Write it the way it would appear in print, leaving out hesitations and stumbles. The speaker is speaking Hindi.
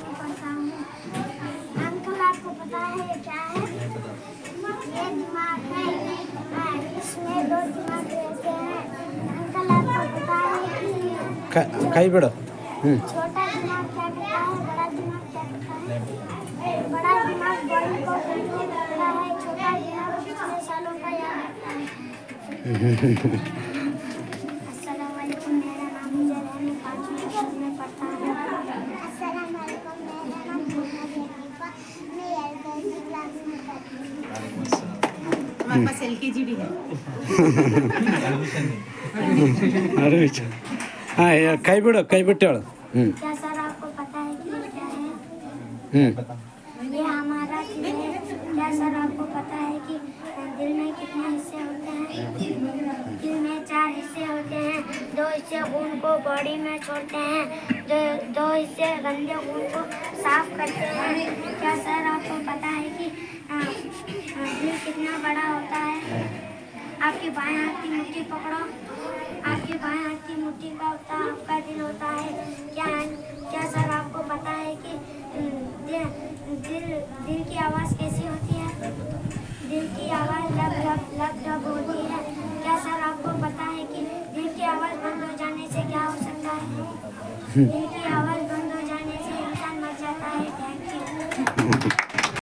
में पढ़ता हूँ। अंकल आपको पता है क्या है? ये दिमाग है, इसमें 2 दिमाग रहते हैं। अंकल आपको पता है कि कई बड़ो छोटा दिमाग क्या करता है, बड़ा दिमाग क्या करता है? बड़ा दिमाग बॉडी को कंट्रोल करता है, छोटा दिमाग पिछले सालों का याद रखता है। अस्सलाम वालेकुम, मेरा नाम विजय है, मैं 5वीं कक्षा में पढ़ता हूँ। अस्सलाम वालेकुम, मेरा नाम मोहम्मद हनीफा, मैं LKG क्लास में पढ़ती हूँ। हमारे पास LKG भी है। अरे हाँ कई बड़ो कई बिट्टोಳು क्या सर आपको पता है कि ये क्या है? ये हमारा दिल है। क्या सर आपको पता है कि दिल में कितने हिस्से होते हैं? दिल में 4 हिस्से होते हैं। 2 हिस्से खून को बॉडी में छोड़ते हैं, 2 हिस्से गंदे खून को साफ करते हैं। क्या सर आपको पता है कि दिल कितना बड़ा होता है? आपके बाएं हाथ की मुट्ठी पकड़ो, आपके बाएं हाथ की मुट्ठी का होता आपका दिल होता है। क्या सर आपको पता है कि दिल की आवाज़ कैसी होती है? दिल की आवाज़ लब लब होती है। क्या सर आपको पता है कि दिल की आवाज़ बंद हो जाने से क्या हो सकता है? दिल